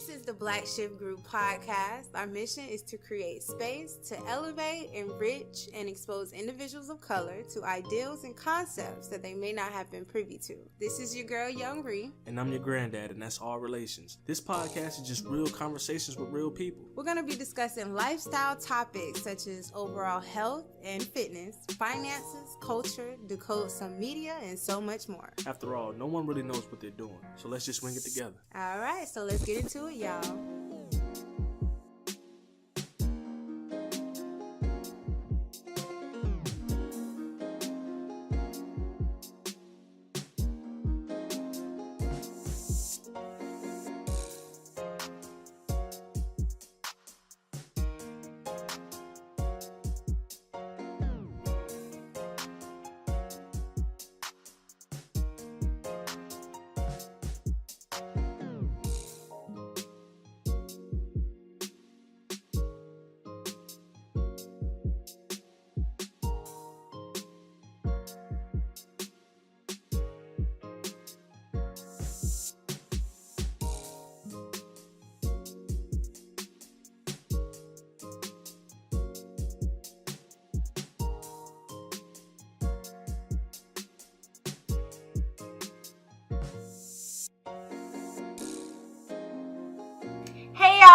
This is the Black Shift Group podcast. Our mission is to create space to elevate, enrich, and expose individuals of color to ideals and concepts that they may not have been privy to. This is your girl, Young Ree. And I'm your granddad, and that's all relations. This podcast is just real conversations with real people. We're going to be discussing lifestyle topics such as overall health and fitness, finances, culture, decode some media, and so much more. After all, no one really knows what they're doing, so let's just swing it together. All right, so let's get into it, y'all.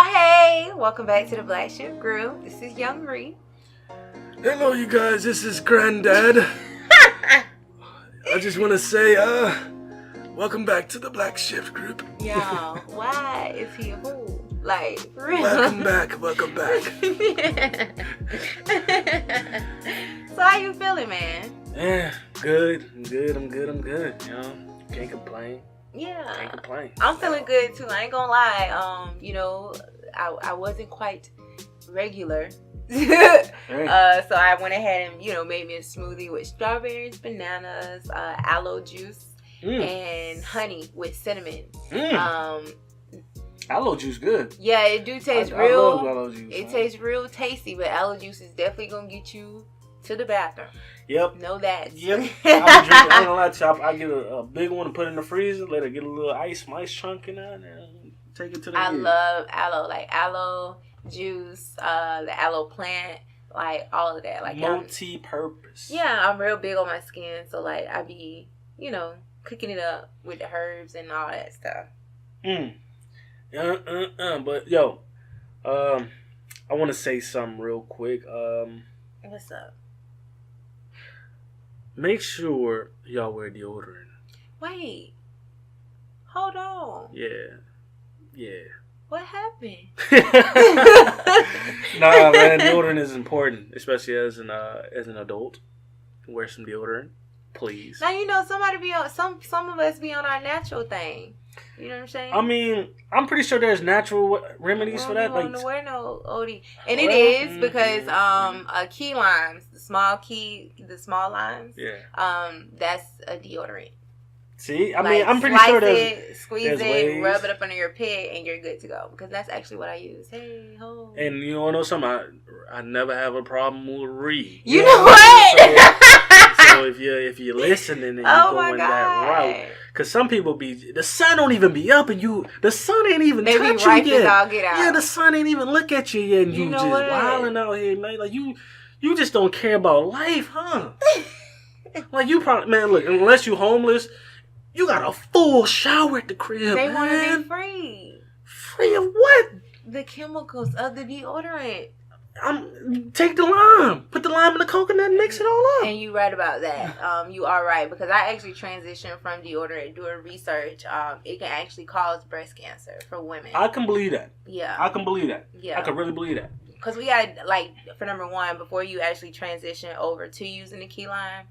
Hey, welcome back to the Black Shift Group. This is Young Ree. Hello, you guys. This is Granddad. I just want to say, welcome back to the Black Shift Group. Y'all, why is he a fool? Like, for real. Welcome back. So how you feeling, man? Yeah, good. I'm good. You know, can't complain. Yeah. Can't complain. I'm feeling good too. I ain't gonna lie. I wasn't quite regular. So I went ahead and, made me a smoothie with strawberries, bananas, aloe juice, and honey with cinnamon. Aloe juice good. Yeah, it do taste I real. love aloe juice. It tastes real tasty, but aloe juice is definitely gonna get you to the bathroom. Yep. Know that. Yep. I'm gonna lie to you. I get a big one and put it in the freezer. Let it get a little ice chunk in there, and take it to the. I love aloe, like aloe juice, the aloe plant, like all of that. Like multi-purpose. I'm real big on my skin, so like I be, cooking it up with the herbs and all that stuff. But yo, I want to say something real quick. What's up? Make sure y'all wear deodorant. Wait. Hold on. Yeah. What happened? Nah, man, deodorant is important, especially as an adult. Wear some deodorant, please. Now somebody be on some of us be on our natural thing. You know what I'm saying? I mean, I'm pretty sure there's natural remedies for that. I don't wear no OD, and it is because key limes, the small limes. Yeah. That's a deodorant. See, I mean, I'm pretty sure there's squeeze it, ways. Rub it up under your pit, and you're good to go. Because that's actually what I use. Hey ho. And you want to know something? I never have a problem with Ree. You know what? So if you're listening and you're going that route, because some people the sun don't even be up and the sun ain't even touch you yet. I'll get out. Yeah, the sun ain't even look at you yet, and you just wilding out here, man. Like you just don't care about life, huh? Like you probably, man. Look, unless you homeless, you got a full shower at the crib. They want to be free. Free of what? The chemicals of the deodorant. Take the lime, put the lime in the coconut, and mix it all up. And you right about that. You are right, because I actually transitioned from deodorant doing research. It can actually cause breast cancer for women. I can believe that. Yeah, I can believe that. Yeah, I can really believe that. Because we got for number one, before you actually transition over to using the key lime,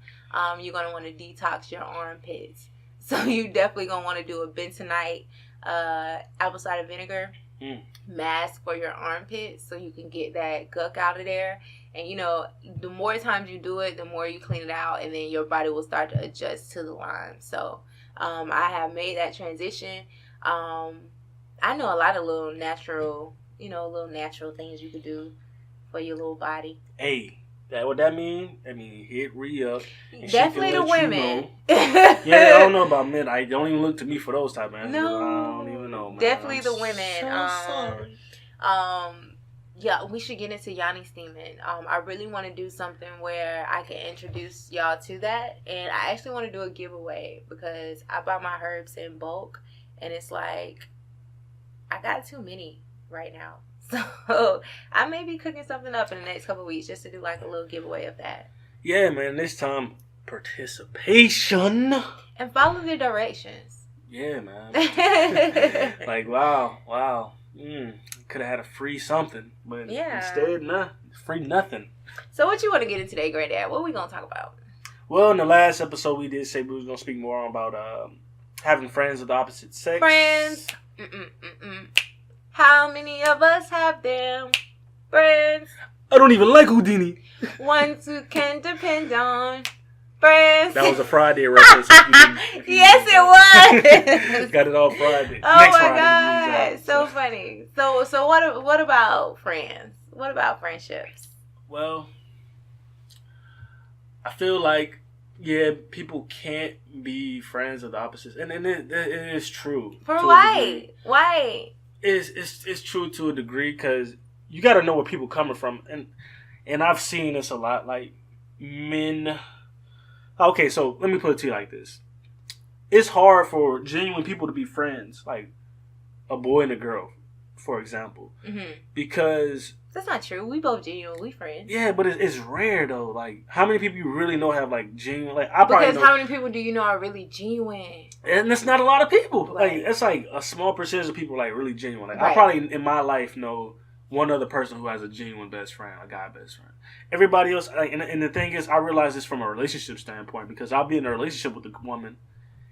you're gonna want to detox your armpits. So you definitely gonna want to do a bentonite, apple cider vinegar. Mask for your armpits so you can get that gunk out of there. And the more times you do it, the more you clean it out, and then your body will start to adjust to the lime. So I have made that transition. I know a lot of little natural things you could do for your little body. Hey, That what that mean? I mean, hit Ree up. Definitely the women. Yeah, I don't know about men. I don't even look to me for those type of answers. No, I don't even know. know, man. Definitely I'm the women. So sorry. Yeah, we should get into Yanni steaming. I really want to do something where I can introduce y'all to that, and I actually want to do a giveaway because I buy my herbs in bulk, and it's like I got too many right now, so I may be cooking something up in the next couple of weeks just to do like a little giveaway of that. Yeah, man. This time, participation and follow the directions. Yeah, man. Like wow. Could have had a free something, but instead, nah, free nothing. So what you want to get in today, Granddad? What are we gonna talk about? Well, in the last episode, we did say we was gonna speak more about having friends of the opposite sex. Friends. How many of us have them? Friends. I don't even like Houdini. Ones who can depend on. Friends. That was a Friday reference. Yes, it was. Got it all Friday. Oh Next my God, so funny. So what about friends? What about friendships? Well, I feel like people can't be friends of the opposites, and it is true. For why? Why? It's true to a degree because you got to know where people coming from, and I've seen this a lot. Like men. Okay, so let me put it to you like this. It's hard for genuine people to be friends, like a boy and a girl, for example. Mm-hmm. Because... That's not true. We both genuinely friends. Yeah, but it's rare, though. Like, how many people you really know have, like, genuine... Like, because how many people do you know are really genuine? And that's not a lot of people. Right. Like, it's like a small percentage of people, like, really genuine. Like, right. I probably, in my life, know one other person who has a genuine best friend, a guy best friend. Everybody else, and the thing is, I realize this from a relationship standpoint because I'll be in a relationship with a woman,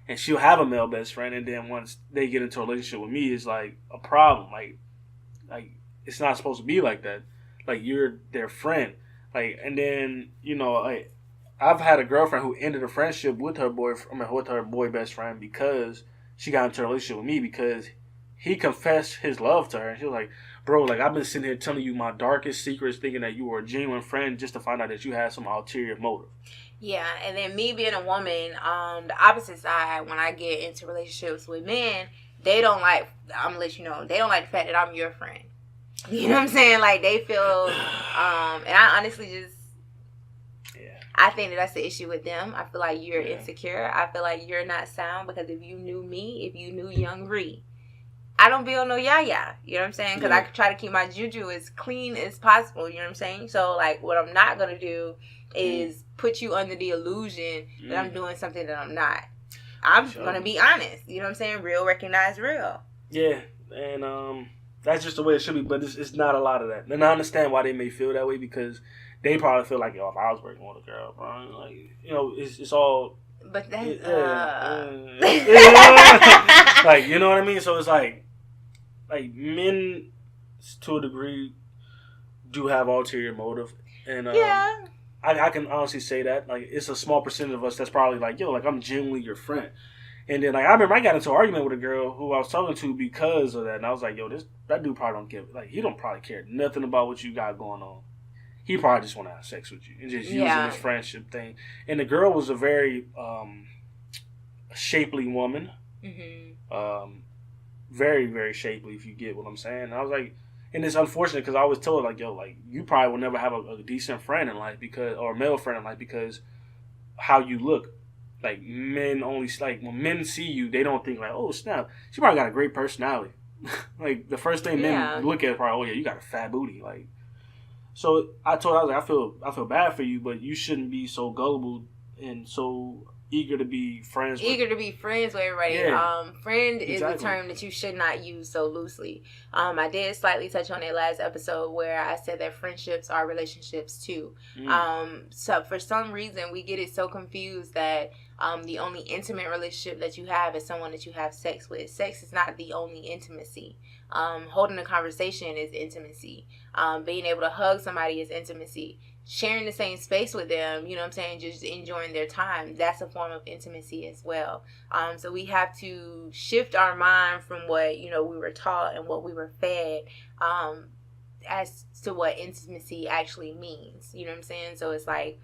and she'll have a male best friend, and then once they get into a relationship with me, it's like a problem. Like it's not supposed to be like that. Like you're their friend. Like, and then like I've had a girlfriend who ended a friendship with her boy best friend because she got into a relationship with me because he confessed his love to her, and she was like, bro, like, I've been sitting here telling you my darkest secrets, thinking that you were a genuine friend, just to find out that you had some ulterior motive. Yeah, and then me being a woman, the opposite side, when I get into relationships with men, they don't like, I'm going to let you know, they don't like the fact that I'm your friend. You know what I'm saying? Like, they feel, and I honestly just, I think that's the issue with them. I feel like you're insecure. I feel like you're not sound because if you knew me, if you knew young Ree, I don't be on no yaya. You know what I'm saying? Because I try to keep my juju as clean as possible. You know what I'm saying? So, like, what I'm not going to do is put you under the illusion that I'm doing something that I'm not. I'm going to be honest. You know what I'm saying? Real recognize real. Yeah. And that's just the way it should be. But it's not a lot of that. And I understand why they may feel that way because they probably feel like, if I was working with a girl, bro, like, it's all... But that's... like, you know what I mean? So it's like men, to a degree, do have ulterior motive, and I can honestly say that like it's a small percentage of us that's probably like, like I'm genuinely your friend, and then like I remember I got into an argument with a girl who I was talking to because of that, and I was like, that dude probably don't give he don't probably care nothing about what you got going on. He probably just want to have sex with you and just using this friendship thing. And the girl was a very shapely woman. Mm-hmm. Very, very shapely, if you get what I'm saying. And I was like, and it's unfortunate because I always told her, like, like, you probably will never have a decent friend in life or a male friend in life because how you look. Like, men only, like, when men see you, they don't think, like, oh, snap, she probably got a great personality. Like, the first thing men look at is probably, oh, yeah, you got a fat booty. Like, so I told her, I was like, I feel bad for you, but you shouldn't be so gullible and so eager to be friends with everybody. Yeah. Friend is a term that you should not use so loosely. I did slightly touch on it last episode where I said that friendships are relationships too. So for some reason we get it so confused that the only intimate relationship that you have is someone that you have sex with. Sex is not the only intimacy. Holding a conversation is intimacy. Being able to hug somebody is intimacy. Sharing the same space with them, you know what I'm saying, just enjoying their time, that's a form of intimacy as well. So we have to shift our mind from what, we were taught and what we were fed as to what intimacy actually means. You know what I'm saying? So it's like,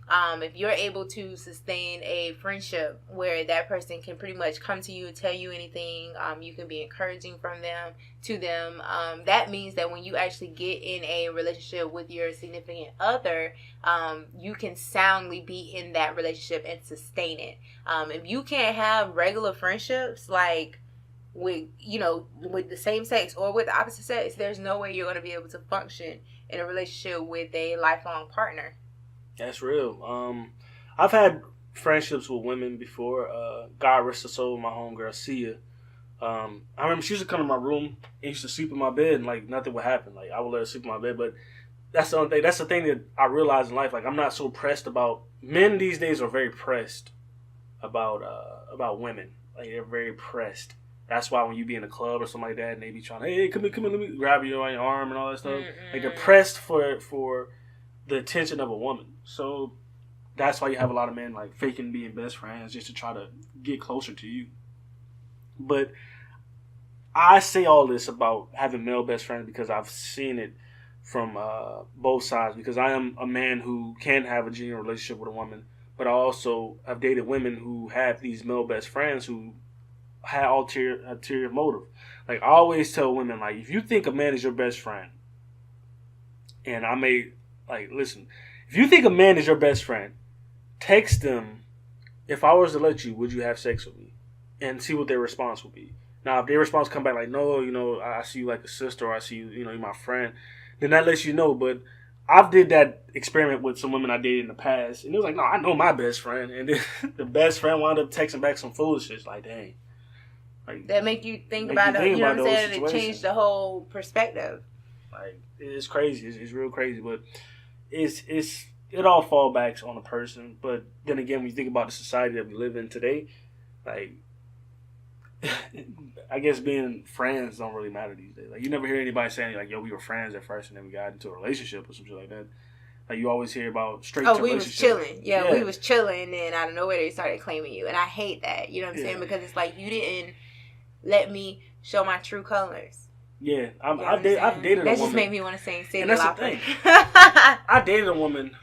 If you're able to sustain a friendship where that person can pretty much come to you, tell you anything, you can be encouraging from them to them. That means that when you actually get in a relationship with your significant other, you can soundly be in that relationship and sustain it. If you can't have regular friendships, like with the same sex or with the opposite sex, there's no way you're going to be able to function in a relationship with a lifelong partner. That's real. I've had friendships with women before. God rest her soul, my homegirl Sia. I remember she used to come to my room and used to sleep in my bed, and like nothing would happen. Like I would let her sleep in my bed, but that's the only thing. That's the thing that I realized in life. Like I'm not so pressed about men these days. Are very pressed about women. Like they're very pressed. That's why when you be in a club or something like that, and they be trying, hey, come here, let me grab you on your arm and all that stuff. Like they're pressed for the attention of a woman. So that's why you have a lot of men like faking being best friends just to try to get closer to you. But I say all this about having male best friends because I've seen it from both sides. Because I am a man who can have a genuine relationship with a woman, but I also have dated women who have these male best friends who had ulterior motive. Like I always tell women, like if you think a man is your best friend, and I may like listen, if you think a man is your best friend, text them. If I was to let you, would you have sex with me? And see what their response will be. Now, if their response come back like, no, I see you like a sister, or I see you, you're my friend, then that lets you know. But I've did that experiment with some women I dated in the past, and it was like, no, I know my best friend, and then the best friend wound up texting back some foolishness, like, dang. Like, that make you think about it. You know what I'm saying? It changed the whole perspective. Like it's crazy. It's real crazy, but it all fall backs on a person. But then again, when you think about the society that we live in today, like I guess being friends don't really matter these days. Like you never hear anybody saying like, "Yo, we were friends at first and then we got into a relationship" or something like that. Like you always hear about straight to relationship. Was chilling. Yeah, we was chilling, and then out of nowhere they started claiming you, and I hate that. You know what I'm saying? Because it's like you didn't let me show my true colors. Yeah, I've dated a woman. That just made me want to sing Cindy And that's Lauper. the thing. I dated a woman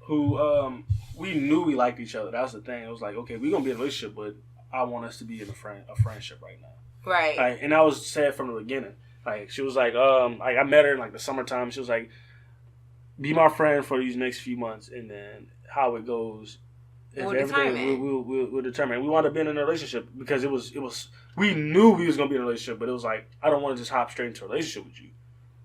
who we knew we liked each other. That was the thing. It was like, okay, we're gonna be in a relationship, but I want us to be in a friendship right now. Right. Like, and I was said from the beginning. Like she was like I met her in like the summertime. She was like, be my friend for these next few months, and then how it goes. We'll determine. We'll determine. We wound up being in a relationship because it was. We knew we was gonna be in a relationship, but it was like I don't want to just hop straight into a relationship with you.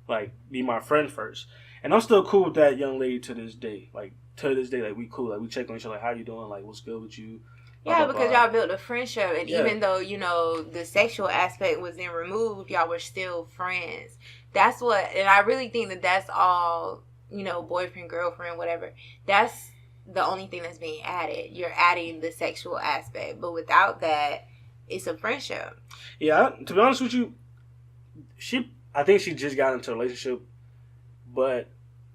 Like be my friend first, and I'm still cool with that young lady to this day. Like to this day, like we cool. Like we check on each other. Like how you doing? Like what's good with you? Yeah, because y'all built a friendship, and even though the sexual aspect was then removed, y'all were still friends. That's what, and I really think that that's all. Boyfriend, girlfriend, whatever. That's the only thing that's being added. You're adding the sexual aspect, but without that, it's a friendship. Yeah, to be honest with you, I think she just got into a relationship, but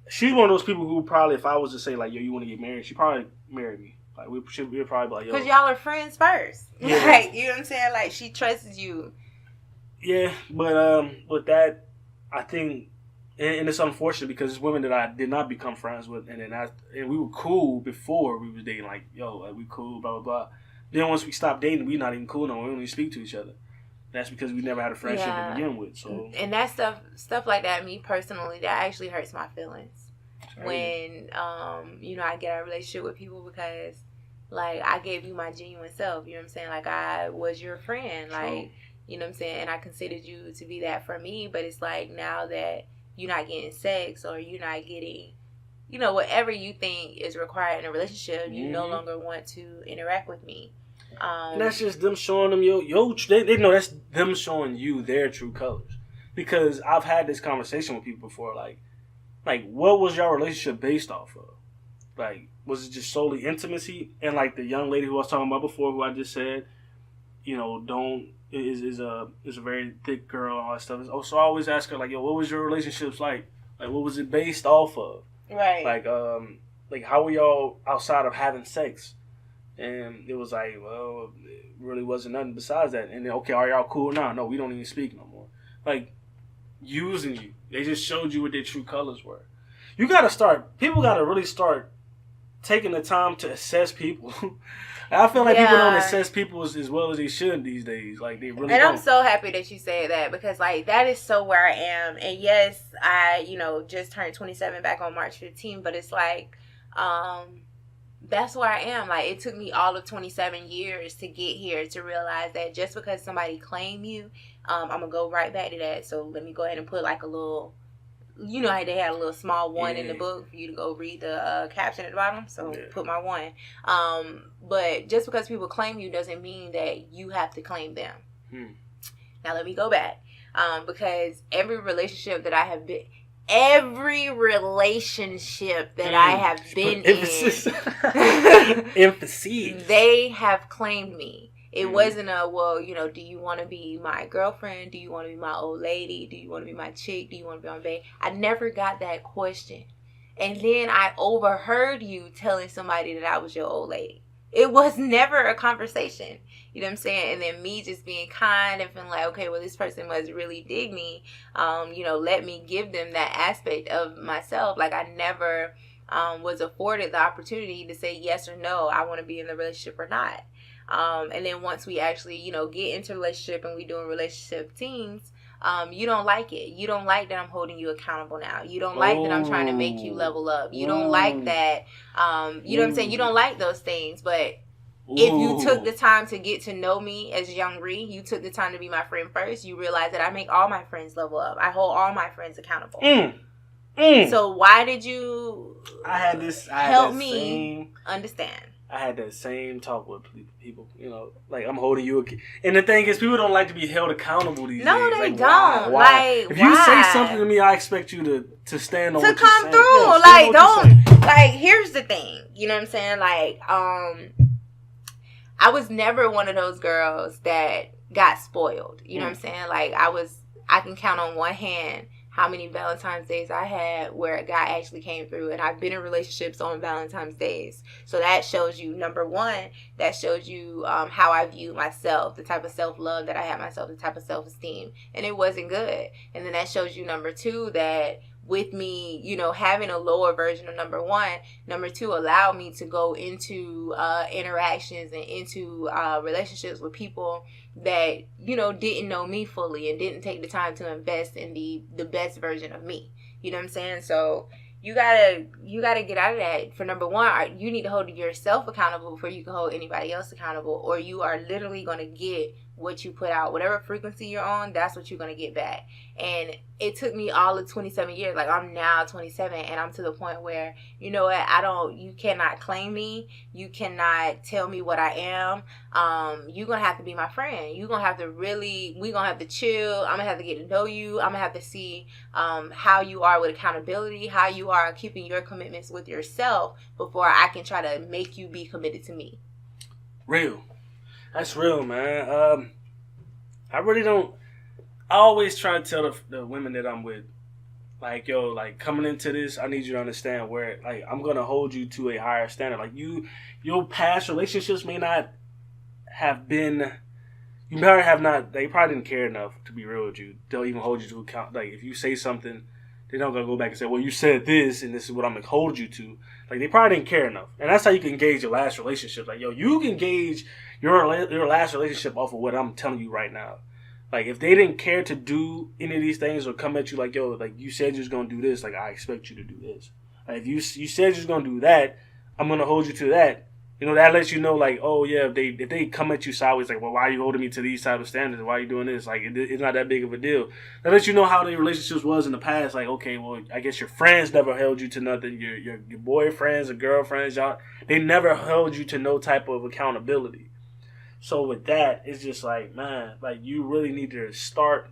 she's one of those people who probably, if I was to say like, yo, you want to get married, she'd probably marry me. Like we'd probably be like, yo, because y'all are friends first. Yeah. Like you know what I'm saying? Like she trusts you. Yeah, but with that, I think. And it's unfortunate because it's women that I did not become friends with, and we were cool before we was dating. Like, yo, like we cool, blah blah blah. Then once we stopped dating, we not even cool no more. We don't even speak to each other. That's because we never had a friendship to begin with. So and that stuff like that, me personally, that actually hurts my feelings when I get a relationship with people because like I gave you my genuine self. You know what I'm saying? Like I was your friend. Like you know what I'm saying, and I considered you to be that for me. But it's like now that you're not getting sex or you're not getting, whatever you think is required in a relationship, you no longer want to interact with me. And that's just them showing them they know that's them showing you their true colors. Because I've had this conversation with people before, like what was your relationship based off of? Like, was it just solely intimacy? And like the young lady who I was talking about before, who I just said, is a very thick girl and all that stuff. So I always ask her like, yo, what was your relationships like? Like, what was it based off of? Right. Like how were y'all outside of having sex? And it was like, well, it really wasn't nothing besides that. And then, okay, are y'all cool now? No, we don't even speak no more. Like, using you. They just showed you what their true colors were. People got to really start taking the time to assess people. I feel like people don't assess people as well as they should these days. Like, they really don't. I'm so happy that you said that, because, like, that is so where I am. And yes, I, just turned 27 back on March 15th, but it's like, that's where I am. Like, it took me all of 27 years to get here to realize that just because somebody claim you, I'm going to go right back to that. So let me go ahead and put like a little, how they had a little small one in the book for you to go read the caption at the bottom. So put my one. But just because people claim you doesn't mean that you have to claim them. Now let me go back. Because every relationship that I have been Emphasis. They have claimed me. It wasn't do you want to be my girlfriend? Do you want to be my old lady? Do you want to be my chick? Do you want to be my babe? I never got that question. And then I overheard you telling somebody that I was your old lady. It was never a conversation. You know what I'm saying? And then me just being kind and feeling like, okay, well, this person must really dig me. Let me give them that aspect of myself. Like, I never was afforded the opportunity to say yes or no, I want to be in the relationship or not. And then once we actually, get into a relationship and we doing relationship teams, you don't like it. You don't like that I'm holding you accountable now. You don't like that I'm trying to make you level up. You don't like that, you know what I'm saying? You don't like those things. But if you took the time to get to know me as young Ree, you took the time to be my friend first, you realize that I make all my friends level up. I hold all my friends accountable. So why did you help me understand? I had that same talk with people, like, I'm holding you. And the thing is, people don't like to be held accountable these days. No, they like, don't. Why? If you say something to me, I expect you to stand on what you're saying. To come through. Yeah, like, don't. Like, here's the thing. You know what I'm saying? Like, I was never one of those girls that got spoiled. You know what I'm saying? Like, I can count on one hand how many Valentine's Days I had where a guy actually came through, and I've been in relationships on Valentine's Days. So that shows you, number one, that shows you how I view myself, the type of self-love that I have myself, the type of self-esteem, and it wasn't good. And then that shows you, number two, that with me, having a lower version of number one, number two allowed me to go into interactions and into relationships with people that, didn't know me fully and didn't take the time to invest in the best version of me. You know what I'm saying? So you gotta get out of that. For number one, you need to hold yourself accountable before you can hold anybody else accountable, or you are literally going to get what you put out. Whatever frequency you're on, that's what you're going to get back. And it took me all of 27 years. Like, I'm now 27, and I'm to the point where, you know what, you cannot claim me. You cannot tell me what I am. You're going to have to be my friend. You're going to have to we're going to have to chill. I'm going to have to get to know you. I'm going to have to see how you are with accountability, how you are keeping your commitments with yourself before I can try to make you be committed to me. Real. That's real, man. I really don't. I always try to tell the women that I'm with, like, yo, like, coming into this, I need you to understand where, like, I'm gonna hold you to a higher standard. Like, your past relationships may not have been. You probably have not. They probably didn't care enough to be real with you. They'll even hold you to account. Like, if you say something, they're not gonna go back and say, well, you said this, and this is what I'm gonna hold you to. Like, they probably didn't care enough, and that's how you can gauge your last relationship. Like, yo, you can gauge your last relationship off of what I'm telling you right now. Like, if they didn't care to do any of these things or come at you like, yo, like, you said you was going to do this, like, I expect you to do this. Like, if you said you was going to do that, I'm going to hold you to that. That lets you know, like, oh, yeah, if they come at you sideways, like, well, why are you holding me to these type of standards? Why are you doing this? Like, it's not that big of a deal. That lets you know how the relationships was in the past. Like, okay, well, I guess your friends never held you to nothing. Your boyfriends or girlfriends, y'all, they never held you to no type of accountability. So with that, it's just like, man, like, you really need to start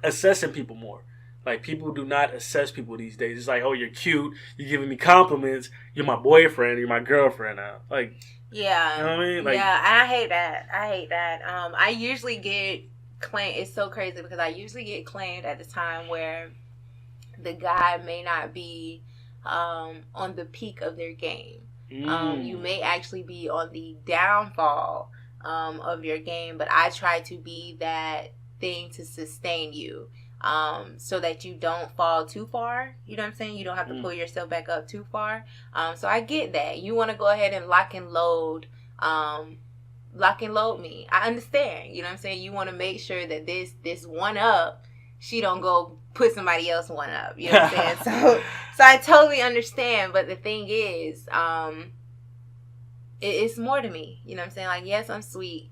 assessing people more. Like, people do not assess people these days. It's like, oh, you're cute, you're giving me compliments, you're my boyfriend, you're my girlfriend now. Like, yeah, you know what I mean? Like, yeah, I hate that. I usually get claimed. It's so crazy because I usually get claimed at the time where the guy may not be on the peak of their game. You may actually be on the downfall of your game, but I try to be that thing to sustain you. so that you don't fall too far. You know what I'm saying? You don't have to pull yourself back up too far. So I get that. You want to go ahead and lock and load me. I understand. You know what I'm saying? You want to make sure that this one up, she don't go put somebody else one up. You know what I'm saying? So I totally understand. But the thing is, it's more to me. You know what I'm saying? Like, yes, I'm sweet.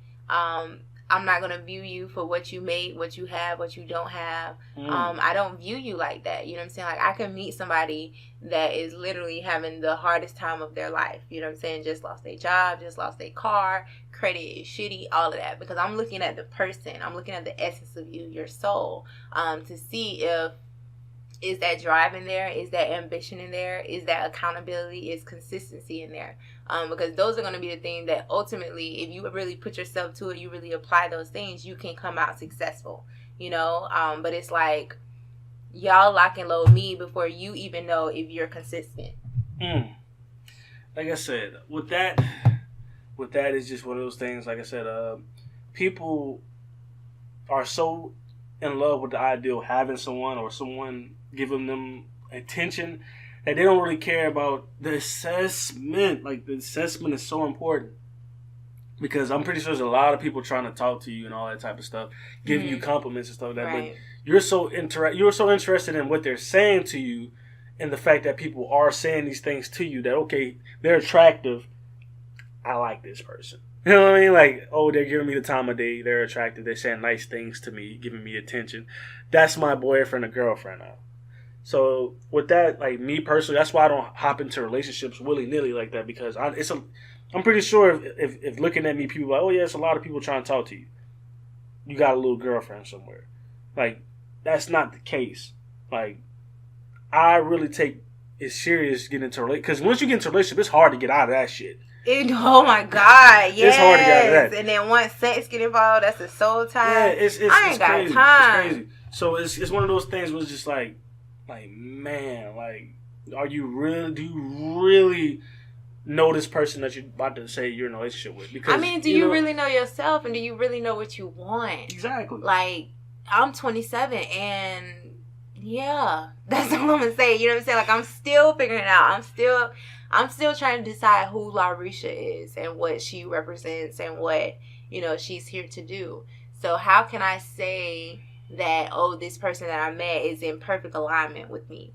I'm not going to view you for what you make, what you have, what you don't have. I don't view you like that. You know what I'm saying? Like, I can meet somebody that is literally having the hardest time of their life. You know what I'm saying? Just lost their job, just lost their car, credit is shitty, all of that. Because I'm looking at the person. I'm looking at the essence of you, your soul, to see if is that drive in there? Is that ambition in there? Is that accountability? Is consistency in there? Because those are going to be the things that ultimately, if you really put yourself to it, you really apply those things, you can come out successful, you know? But it's like, y'all lock and load me before you even know if you're consistent. Like I said, with that, it's just one of those things, like I said, people are so in love with the idea of having someone or someone giving them attention that they don't really care about the assessment. Like, the assessment is so important because I'm pretty sure there's a lot of people trying to talk to you and all that type of stuff, giving you compliments and stuff like that. Right. But you're so interested in what they're saying to you and the fact that people are saying these things to you that, okay, they're attractive. I like this person. You know what I mean? Like, oh, they're giving me the time of day. They're attractive. They're saying nice things to me, giving me attention. That's my boyfriend or girlfriend now. So with that, like, me personally, that's why I don't hop into relationships willy-nilly like that, because I'm pretty sure if looking at me, people are like, oh yeah, it's a lot of people trying to talk to you. You got a little girlfriend somewhere. Like, that's not the case. Like, I really take it serious getting into a relationship, because once you get into a relationship, it's hard to get out of that shit. Oh my God, yes. It's hard to get out of that. And then once sex get involved, that's a soul tie. Yeah, I ain't got time. It's crazy. So it's one of those things where it's just like, man, like, do you really know this person that you're about to say you're in a relationship with? Because, I mean, do you really know yourself, and do you really know what you want? Exactly. Like, I'm 27, and yeah, that's all I'm gonna say. You know what I'm saying? Like, I'm still figuring it out. I'm still trying to decide who LaRisha is and what she represents and what, you know, she's here to do. So how can I say that, oh, this person that I met is in perfect alignment with me?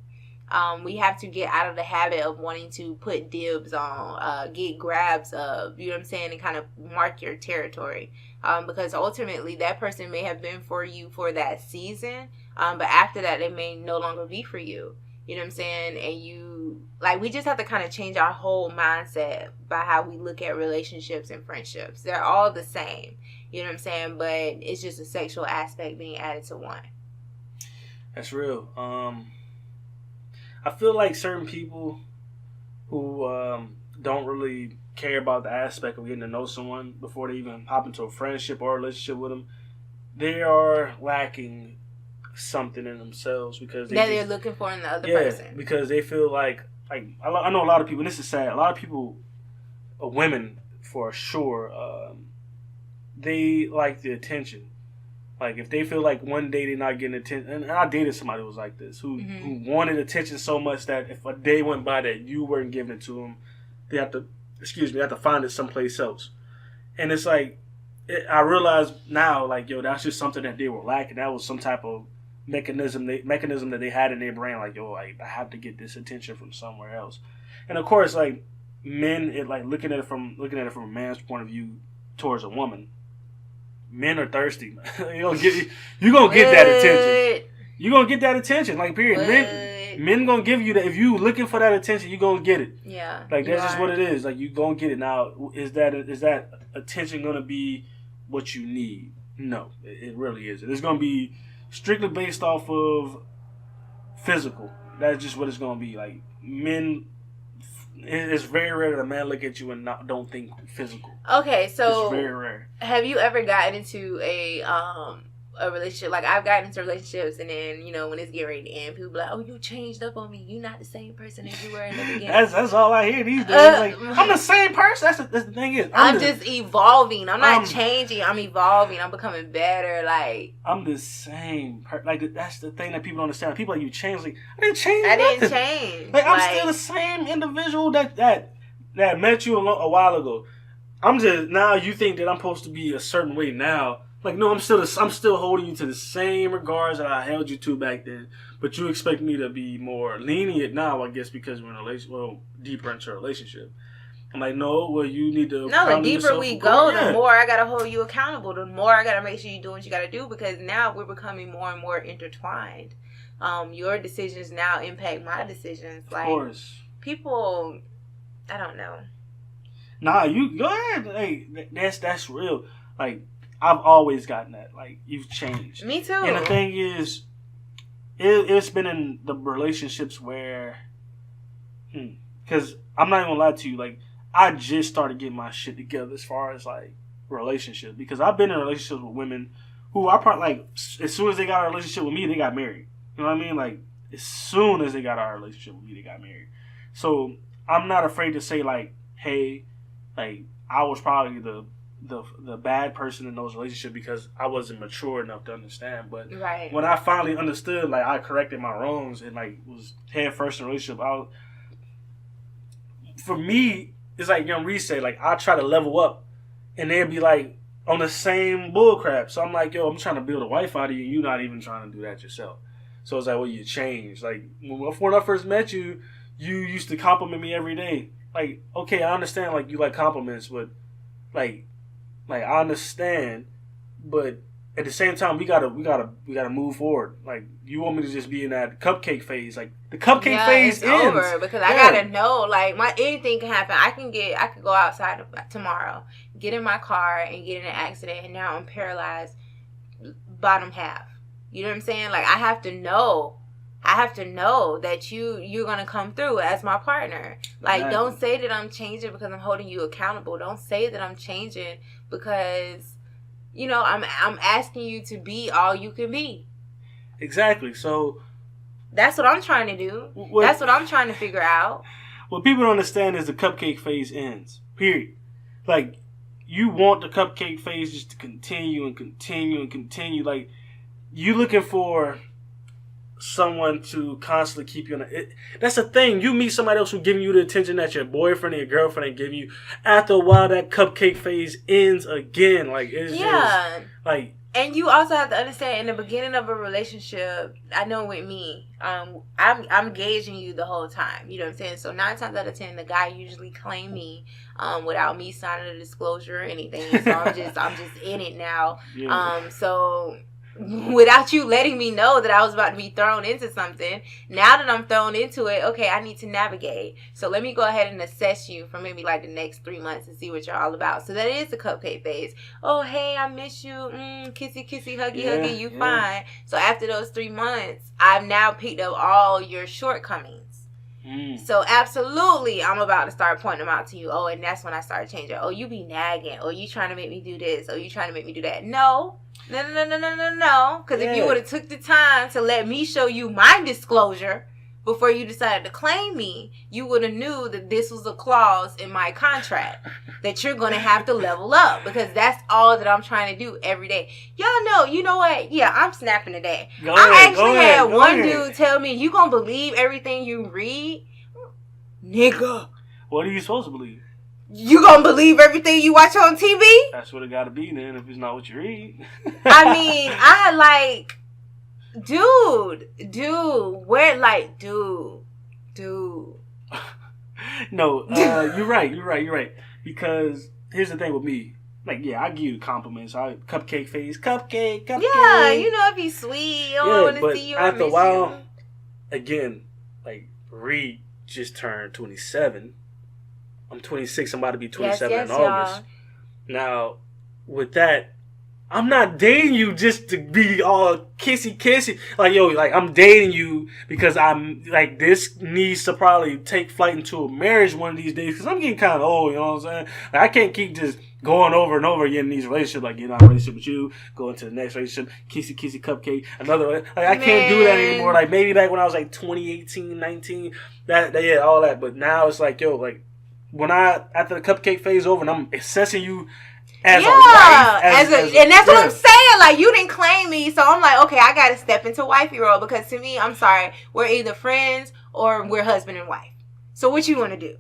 We have to get out of the habit of wanting to put dibs on, get grabs of, you know what I'm saying, and kind of mark your territory. Because ultimately that person may have been for you for that season, but after that, it may no longer be for you. You know what I'm saying? And we just have to kind of change our whole mindset by how we look at relationships and friendships. They're all the same. You know what I'm saying? But it's just a sexual aspect being added to one. That's real. I feel like certain people who don't really care about the aspect of getting to know someone before they even hop into a friendship or a relationship with them, they are lacking something in themselves, because they're looking for in the other person. Because they feel like I know a lot of people, and this is sad, a lot of people, women for sure, they like the attention. Like, if they feel like one day they're not getting attention, and I dated somebody who was like this, who wanted attention so much that if a day went by that you weren't giving it to them, they have to find it someplace else. And it's like, I realize now, like, yo, that's just something that they were lacking. That was some type of mechanism that they had in their brain, like, yo, I have to get this attention from somewhere else. And of course, like, men, looking at it from a man's point of view towards a woman, men are thirsty. You're gonna get that attention. You're gonna get that attention, like, period. Men gonna give you that. If you looking for that attention, you're gonna get it. Yeah, like, that's just what it is. Like, you gonna get it. Now, is that attention gonna be what you need? No, it really isn't. It's gonna be strictly based off of physical. That's just what it's gonna be. Like, men, it's very rare that a man look at you and don't think physical. Okay, so it's very rare. Have you ever gotten into a a relationship. Like, I've gotten into relationships, and then, you know, when it's getting ready to end, people be like, oh, you changed up on me. You're not the same person as you were in the beginning. That's all I hear these days. Like, I'm the same person. That's the thing is. I'm just evolving. I'm not changing. I'm evolving. I'm becoming better. Like, I'm the same person. Like, that's the thing that people don't understand. People like, you changed. Like, I didn't change. Like, I'm still the same individual that met you a while ago. I'm just, now you think that I'm supposed to be a certain way now. Like, no, I'm still holding you to the same regards that I held you to back then. But you expect me to be more lenient now, I guess, because we're in a relationship, well, deeper into a relationship. I'm like, no, well, you need to. No, the deeper we go, the more I gotta hold you accountable. The more I gotta make sure you do what you gotta do, because now we're becoming more and more intertwined. Your decisions now impact my decisions. Like, of course, people, I don't know. Nah, you go ahead. Hey, that's real. Like, I've always gotten that. Like, you've changed. Me too. And the thing is, it's been in the relationships where, because I'm not even gonna lie to you, like, I just started getting my shit together as far as, like, relationships. Because I've been in relationships with women who I probably, like, as soon as they got a relationship with me, they got married. You know what I mean? Like, as soon as they got our relationship with me, they got married. So I'm not afraid to say, like, hey, like, I was probably the bad person in those relationships because I wasn't mature enough to understand. But when I finally understood, like, I corrected my wrongs and, like, was head first in a relationship, for me, it's like Young Ree said, like, I try to level up and they'd be like on the same bullcrap. So I'm like, yo, I'm trying to build a wife out of you and you're not even trying to do that yourself. So it's like, well, you changed. Like, when I first met you, you used to compliment me every day. Like, okay, I understand, like, you like compliments, but like I understand, but at the same time, we gotta move forward. Like, you want me to just be in that cupcake phase? Like, the cupcake phase ends. Over because I gotta know. Like, anything can happen. I could go outside tomorrow, get in my car, and get in an accident, and now I'm paralyzed, bottom half. You know what I'm saying? Like, I have to know that you're going to come through as my partner. Like, exactly. Don't say that I'm changing because I'm holding you accountable. Don't say that I'm changing because, you know, I'm asking you to be all you can be. Exactly. So that's what I'm trying to do. That's what I'm trying to figure out. What people don't understand is the cupcake phase ends. Period. Like, you want the cupcake phase just to continue and continue and continue. Like, you looking for someone to constantly keep you on that's the thing. You meet somebody else who's giving you the attention that your boyfriend or your girlfriend ain't giving you. After a while, that cupcake phase ends again. Like, it's just like. And you also have to understand, in the beginning of a relationship, I know with me, I'm gauging you the whole time. You know what I'm saying? So 9 times out of 10, the guy usually claim me without me signing a disclosure or anything. So I'm just in it now. Yeah. So without you letting me know that I was about to be thrown into something, now that I'm thrown into it, okay, I need to navigate. So let me go ahead and assess you for maybe like the next 3 months and see what you're all about. So that is the cupcake phase. Oh, hey, I miss you. Kissy, kissy, huggy, huggy, you fine. So after those 3 months, I've now picked up all your shortcomings. So absolutely, I'm about to start pointing them out to you. Oh, and that's when I started changing. Oh, you be nagging. Oh, you trying to make me do this. Oh, you trying to make me do that. No. Because if you would have took the time to let me show you my disclosure before you decided to claim me, you would have knew that this was a clause in my contract that you're going to have to level up, because that's all that I'm trying to do every day. Y'all know, you know what? Yeah, I'm snapping today. I actually had one dude tell me, you going to believe everything you read? Nigga. What are you supposed to believe? You gonna believe everything you watch on TV? That's what it gotta be then, if it's not what you read. I mean, I like, dude. No, you're right. Because here's the thing with me. Like, yeah, I give you compliments. Cupcake face, cupcake. Yeah, you know, it'd be sweet. I want to see you. After a while, again, like, Ree just turned 27. I'm 26. I'm about to be 27 in August. Y'all. Now, with that, I'm not dating you just to be all kissy. Like, yo, like, I'm dating you because I'm, like, this needs to probably take flight into a marriage one of these days because I'm getting kind of old, you know what I'm saying? Like, I can't keep just going over and over again in these relationships, like, getting out of a relationship with you, going to the next relationship, kissy cupcake, another one. Like, I can't do that anymore. Like, maybe back when I was, like, 2018, 19, yeah, all that. But now it's like, yo, like, after the cupcake phase over and I'm assessing you as a wife, and that's what I'm saying. Like, you didn't claim me, so I'm like, okay, I got to step into wifey role because to me, I'm sorry, we're either friends or we're husband and wife. So what you want to do?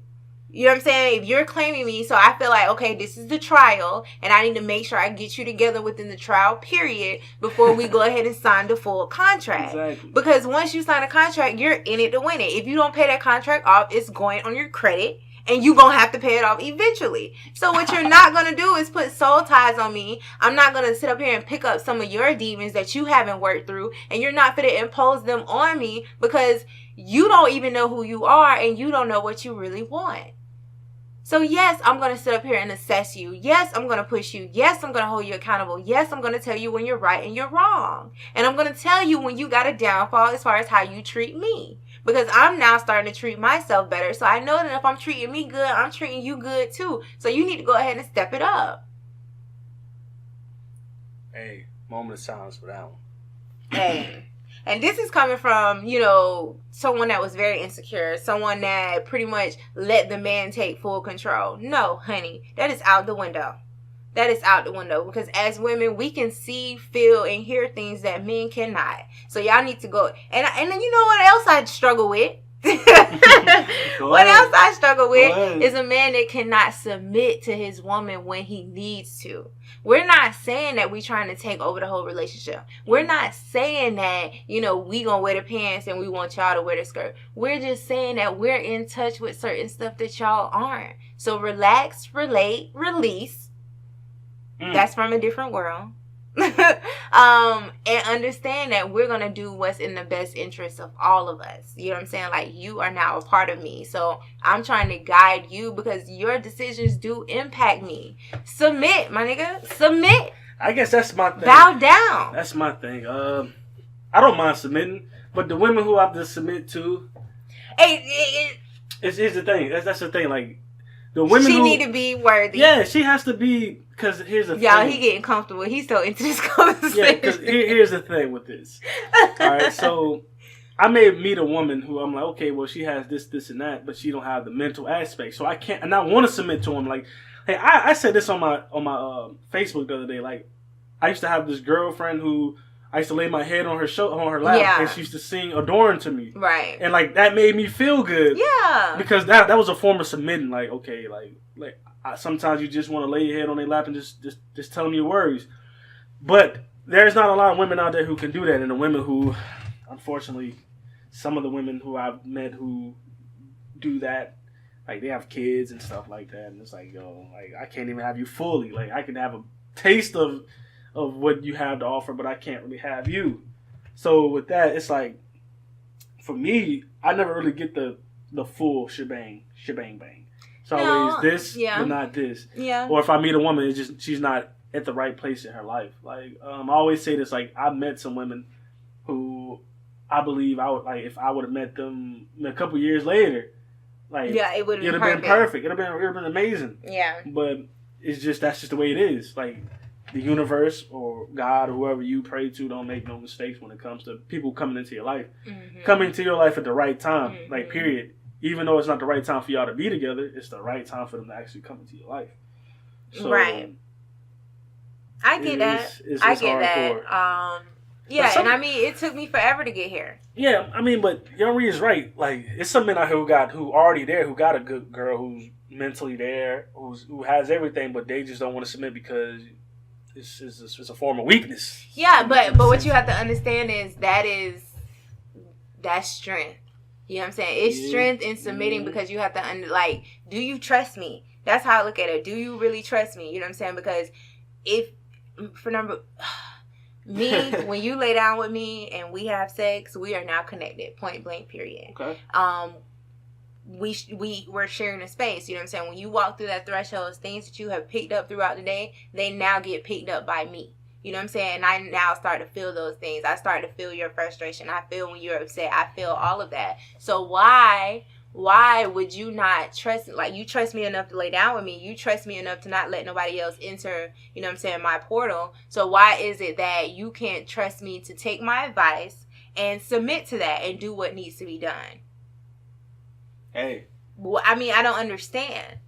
You know what I'm saying? If you're claiming me, so I feel like, okay, this is the trial, and I need to make sure I get you together within the trial period before we go ahead and sign the full contract. Exactly. Because once you sign a contract, you're in it to win it. If you don't pay that contract off, it's going on your credit. And you're going to have to pay it off eventually. So what you're not going to do is put soul ties on me. I'm not going to sit up here and pick up some of your demons that you haven't worked through. And you're not going to impose them on me because you don't even know who you are and you don't know what you really want. So yes, I'm going to sit up here and assess you. Yes, I'm going to push you. Yes, I'm going to hold you accountable. Yes, I'm going to tell you when you're right and you're wrong. And I'm going to tell you when you got a downfall as far as how you treat me. Because I'm now starting to treat myself better. So I know that if I'm treating me good, I'm treating you good too. So you need to go ahead and step it up. Hey, moment of silence for that one. Hey. And this is coming from, you know, someone that was very insecure. Someone that pretty much let the man take full control. No, honey, that is out the window. That is out the window. Because as women, we can see, feel, and hear things that men cannot. So y'all need to go. And then you know what else I struggle with? What else I struggle with is a man that cannot submit to his woman when he needs to. We're not saying that we're trying to take over the whole relationship. We're not saying that, you know, we gonna wear the pants and we want y'all to wear the skirt. We're just saying that we're in touch with certain stuff that y'all aren't. So relax, relate, release. That's from a different world. And understand that we're going to do what's in the best interest of all of us. You know what I'm saying? Like, you are now a part of me. So I'm trying to guide you because your decisions do impact me. Submit, my nigga. Submit. I guess that's my thing. Bow down. That's my thing. I don't mind submitting, but the women who I have to submit to, here's the thing. That's the thing. Like, the women she need to be worthy. Yeah, she has to be. Because here's the thing. Y'all, he getting comfortable. He's so into this conversation. Yeah, because here's the thing with this. All right, so I may meet a woman who I'm like, okay, well, she has this, and that, but she don't have the mental aspect. So I can't, and I want to submit to him. Like, hey, I said this on my Facebook the other day. Like, I used to have this girlfriend who I used to lay my head on her lap, and she used to sing "Adoring" to me. Right. And like that made me feel good. Yeah. Because that was a form of submitting. Like, okay, like. Sometimes you just want to lay your head on their lap and just tell them your worries. But there's not a lot of women out there who can do that. And the women who, unfortunately, some of the women who I've met who do that, like they have kids and stuff like that. And it's like, yo, like I can't even have you fully. Like I can have a taste of what you have to offer, but I can't really have you. So with that, it's like, for me, I never really get the full shebang bang. It's always this, but not this. Yeah. Or if I meet a woman, it's just she's not at the right place in her life. Like I always say this. Like I've met some women who I believe I would like if I would have met them a couple years later. Like it would have been perfect. It'd have been amazing. Yeah. But it's just that's just the way it is. Like the universe or God or whoever you pray to don't make no mistakes when it comes to people coming into your life. Mm-hmm. Coming to your life at the right time. Mm-hmm. Like period. Even though it's not the right time for y'all to be together, it's the right time for them to actually come into your life. So, right. I get that. I get that. Yeah, and I mean, it took me forever to get here. Yeah, I mean, but Young Ree is right. Like, it's some men out here who already there, who got a good girl who's mentally there, who has everything, but they just don't want to submit because it's a form of weakness. Yeah, but what you have to understand is that's strength. You know what I'm saying? It's strength in submitting because you have to, do you trust me? That's how I look at it. Do you really trust me? You know what I'm saying? Because when you lay down with me and we have sex, we are now connected, point blank, period. Okay. We're sharing a space. You know what I'm saying? When you walk through that threshold, things that you have picked up throughout the day, they now get picked up by me. You know what I'm saying? And I now start to feel those things. I start to feel your frustration. I feel when you're upset. I feel all of that. So why would you not trust, like, you trust me enough to lay down with me. You trust me enough to not let nobody else enter, you know what I'm saying, my portal. So why is it that you can't trust me to take my advice and submit to that and do what needs to be done? Hey. Well, I mean, I don't understand.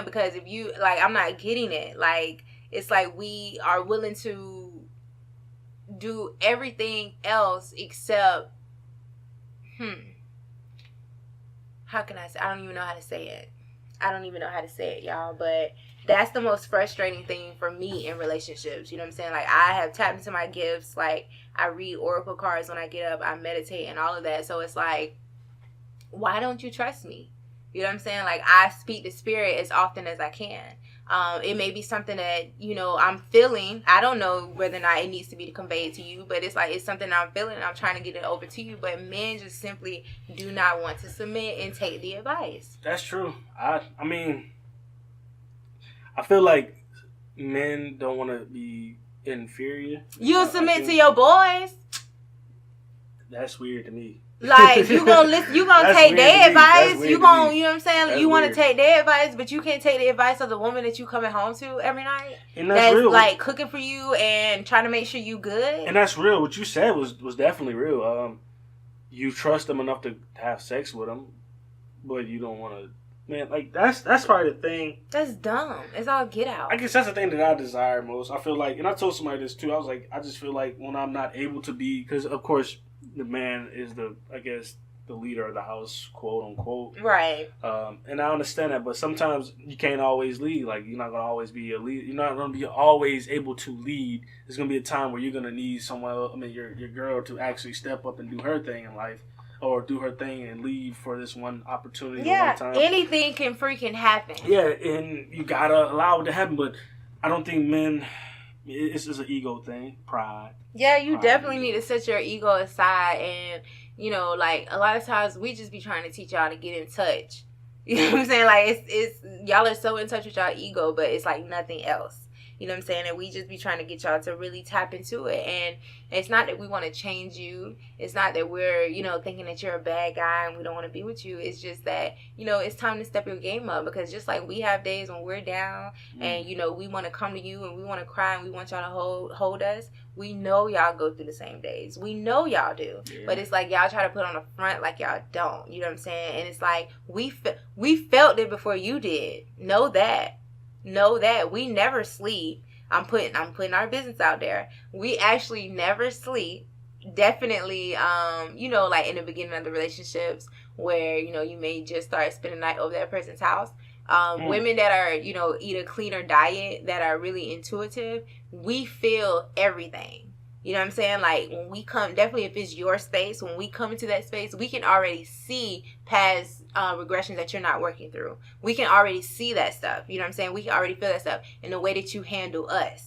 Because if you, like, I'm not getting it. Like, it's like we are willing to do everything else except, how can I say? I don't even know how to say it, y'all. But that's the most frustrating thing for me in relationships. You know what I'm saying? Like, I have tapped into my gifts. Like, I read oracle cards when I get up. I meditate and all of that. So it's like, why don't you trust me? You know what I'm saying? Like, I speak to spirit as often as I can. It may be something that, you know, I'm feeling. I don't know whether or not it needs to be conveyed to you, but it's like, it's something I'm feeling and I'm trying to get it over to you. But men just simply do not want to submit and take the advice. That's true. I mean, I feel like men don't want to be inferior. You submit to your boys. That's weird to me. Like, you gonna take their advice. You know what I'm saying? That's you want weird. to take their advice, but you can't take the advice of the woman that you coming home to every night. And that's real. Like, cooking for you and trying to make sure you good. And that's real. What you said was definitely real. You trust them enough to have sex with them, but you don't want to. Man, like, that's probably the thing. That's dumb. It's all get out. I guess that's the thing that I desire most. I feel like, and I told somebody this too. I was like, I just feel like when I'm not able to be, because of course the man is the leader of the house, quote unquote. Right. And I understand that, but sometimes you can't always lead. Like, you're not gonna always be a lead. You're not gonna be always able to lead. There's gonna be a time where you're gonna need someone else, your girl, to actually step up and do her thing in life, or do her thing and leave for this one opportunity. Yeah, one time. anything can freaking happen. Yeah, and you gotta allow it to happen. But I don't think men. It's just an ego thing, pride. Yeah, you definitely need to set your ego aside, and, you know, like, a lot of times we just be trying to teach y'all to get in touch. You know what I'm saying? Like, it's y'all are so in touch with y'all ego, but it's like nothing else. You know what I'm saying? And we just be trying to get y'all to really tap into it. And it's not that we want to change you. It's not that we're, you know, thinking that you're a bad guy and we don't want to be with you. It's just that, you know, it's time to step your game up. Because just like we have days when we're down and, you know, we want to come to you and we want to cry and we want y'all to hold us. We know y'all go through the same days. We know y'all do. Yeah. But it's like y'all try to put on the front like y'all don't. You know what I'm saying? And it's like we felt it before you did. Know that we never sleep. I'm putting our business out there. We actually never sleep. Definitely, you know, like in the beginning of the relationships where, you know, you may just start spending the night over that person's house. Women that are, you know, eat a cleaner diet, that are really intuitive, we feel everything. You know what I'm saying? Like, when we come, definitely if it's your space, when we come into that space, we can already see past regressions that you're not working through. We can already see that stuff. You know what I'm saying? We can already feel that stuff in the way that you handle us.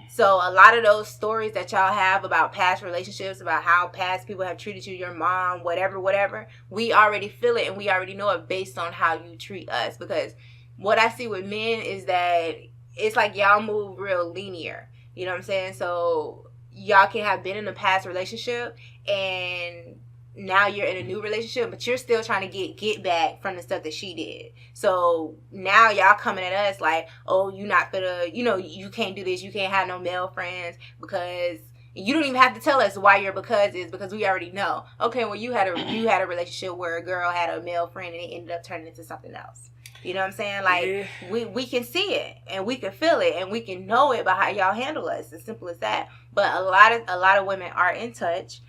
So a lot of those stories that y'all have about past relationships, about how past people have treated you, your mom, whatever, we already feel it and we already know it based on how you treat us. Because what I see with men is that it's like y'all move real linear. You know what I'm saying? So y'all can have been in a past relationship and now you're in a new relationship, but you're still trying to get back from the stuff that she did. So now y'all coming at us like, oh, you not finna, you know, you can't do this. You can't have no male friends because you don't even have to tell us why your because is, because we already know. Okay, well, you had a relationship where a girl had a male friend and it ended up turning into something else. You know what I'm saying? Like, we can see it and we can feel it and we can know it by how y'all handle us. As simple as that. But a lot of women are in touch.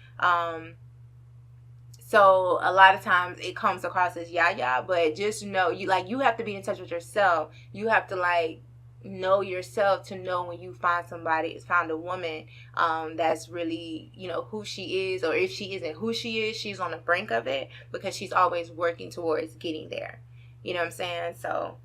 So a lot of times it comes across as yah, but just know you have to be in touch with yourself. You have to like know yourself to know when you find a woman that's really, you know, who she is, or if she isn't who she is, she's on the brink of it because she's always working towards getting there. You know what I'm saying? So,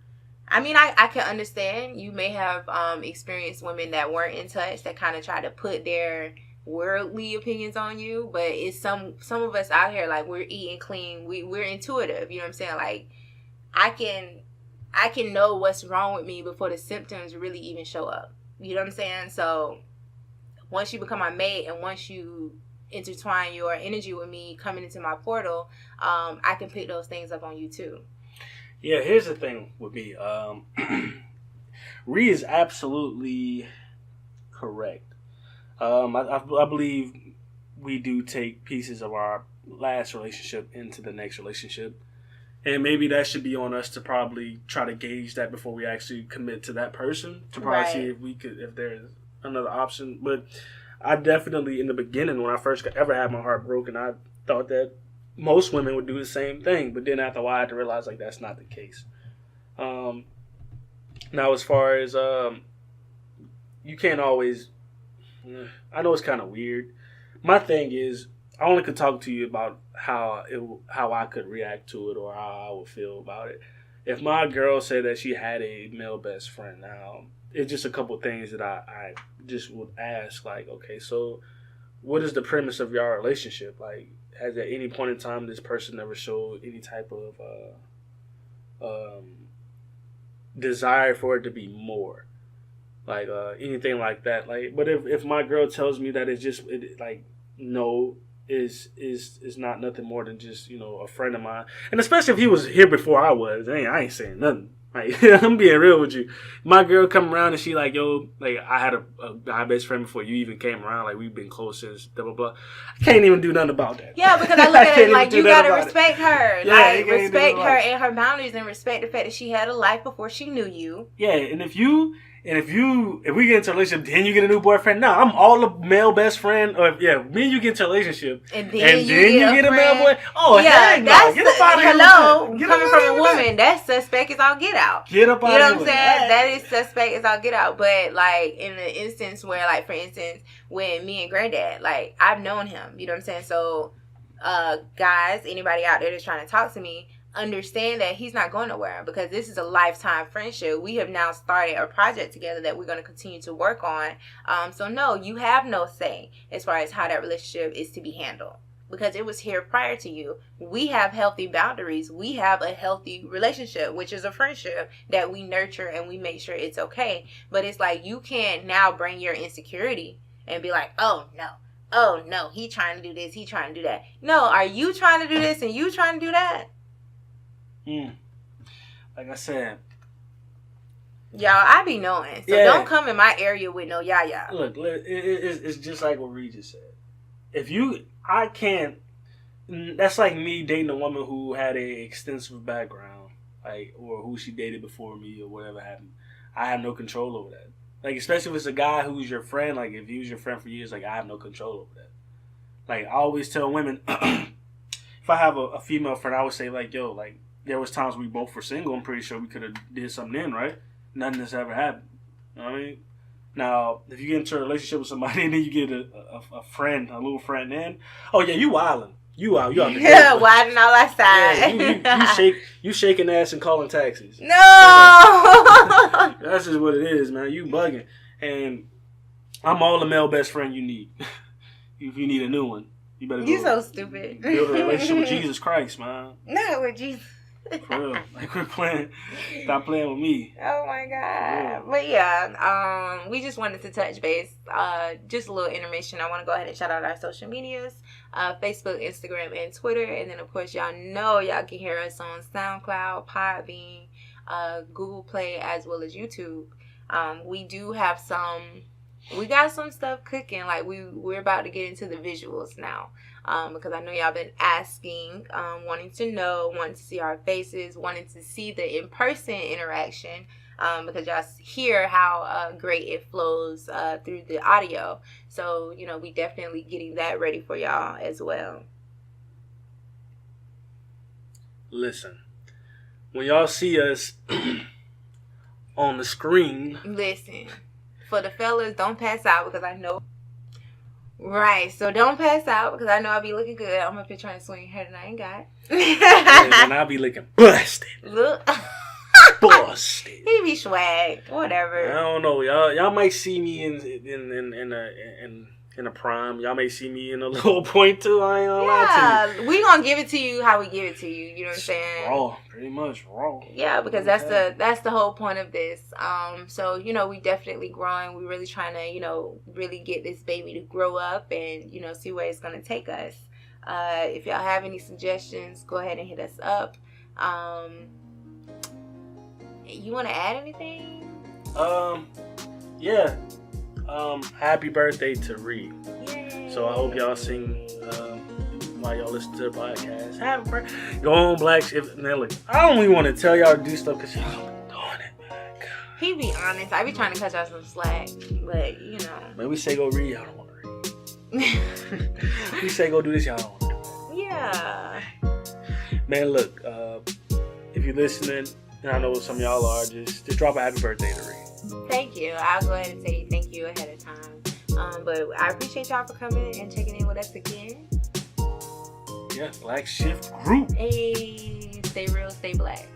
I mean, I can understand. You may have experienced women that weren't in touch that kind of try to put their worldly opinions on you, but it's some of us out here, like, we're eating clean. We're intuitive. You know what I'm saying? Like, I can know what's wrong with me before the symptoms really even show up. You know what I'm saying? So once you become my mate and once you intertwine your energy with me coming into my portal, I can pick those things up on you too. Yeah, here's the thing with me. Ree is absolutely correct. I believe we do take pieces of our last relationship into the next relationship. And maybe that should be on us to probably try to gauge that before we actually commit to that person, to probably see if there's another option. But I definitely, in the beginning, when I first ever had my heart broken, I thought that most women would do the same thing. But then after a while, I had to realize like that's not the case. Now, as far as you can't always, I know it's kind of weird. My thing is, I only could talk to you about how I could react to it or how I would feel about it. If my girl said that she had a male best friend, now it's just a couple things that I just would ask. Like, okay, so what is the premise of your relationship? Like, has at any point in time this person ever showed any type of desire for it to be more? Like anything like that. Like, but if my girl tells me that it's just like no. Is not nothing more than just, you know, a friend of mine. And especially if he was here before I was, I ain't saying nothing. Like, I'm being real with you. My girl come around and she like, yo, like, I had a guy best friend before you even came around. Like, we've been close since blah, blah, blah. I can't even do nothing about that. Yeah, because I look at it like, you gotta respect her. Yeah, like, respect her and her boundaries and respect the fact that she had a life before she knew you. Yeah, and if we get into a relationship, then you get a new boyfriend. No, I'm all the male best friend. Or me and you get into a relationship, and then you get a male boy. Oh, yeah, heck no. Get up out of here. Hello, coming from a woman, that's suspect as all get out. Get up out of here. You know what I'm saying? That is suspect as all get out. But like in the instance where, like for instance, when me and Granddad, like I've known him. You know what I'm saying? So, guys, anybody out there that's trying to talk to me, understand that he's not going nowhere because this is a lifetime friendship. We have now started a project together that we're going to continue to work on. So no, you have no say as far as how that relationship is to be handled because it was here prior to you. We have healthy boundaries. We have a healthy relationship, which is a friendship that we nurture and we make sure it's okay. But it's like you can't now bring your insecurity and be like, oh no, he trying to do this, he trying to do that. No, are you trying to do this and you trying to do that? Like I said, y'all, I be knowing. So don't come in my area with no yah. Look, it's just like what Ree just said. That's like me dating a woman who had a extensive background, like, or who she dated before me or whatever happened. I have no control over that. Like, especially if it's a guy who's your friend, like if he was your friend for years, like I have no control over that. Like I always tell women, if I have a female friend, I would say like, yo, like, there was times we both were single. I'm pretty sure we could have did something then, right? Nothing has ever happened. You know what I mean? Now, if you get into a relationship with somebody and then you get a friend, a little friend in, oh yeah, you wildin'. You out. You out. Yeah, wildin' all outside. Yeah, you shaking ass and calling taxis. No! That's just what it is, man. You bugging. And I'm all the male best friend you need. If you need a new one, you better go. You so stupid. Build a relationship with Jesus Christ, man. Not with Jesus. For real. Like, quit playing. Stop playing with me. Oh my God. But yeah, we just wanted to touch base. Just a little intermission. I want to go ahead and shout out our social medias. Facebook, Instagram, and Twitter. And then of course y'all know y'all can hear us on SoundCloud, Podbean, Google Play, as well as YouTube. We got some stuff cooking. Like we're about to get into the visuals now. Because I know y'all been asking, wanting to know, wanting to see our faces, wanting to see the in-person interaction, because y'all hear how great it flows through the audio. So, you know, we definitely getting that ready for y'all as well. Listen, when y'all see us on the screen. Listen, for the fellas, don't pass out because I know. Right, so don't pass out because I know I'll be looking good. I'm up here trying to swing your hair and I ain't got. And I'll be looking busted. Look. Busted. He be swag. Whatever. I don't know. Y'all might see me in in the prime. Y'all may see me in a low point too. I ain't gonna lie to you. We gonna give it to you how we give it to you. You know what I'm saying? Raw, pretty much raw. Yeah, because that's the whole point of this. So you know, we definitely growing. We really trying to, you know, really get this baby to grow up and, you know, see where it's gonna take us. If y'all have any suggestions, go ahead and hit us up. You want to add anything? Yeah. Happy birthday to Ree. Yay. So I hope y'all sing while y'all listen to the podcast. Happy birthday. Go on, Black Shift. Now look, I don't even want to tell y'all to do stuff because y'all don't be doing it, man. God. He be honest. I be trying to cut y'all some slack, but you know. Man, we say go read, y'all don't want to read. We say go do this, y'all don't want to do it. Yeah. Man, look, if you're listening, and I know some of y'all are, just drop a happy birthday to Ree. Thank you. I'll go ahead and say thank you ahead of time. But I appreciate y'all for coming and checking in with us again. Yeah, Black Shift Group. Hey, stay real, stay black.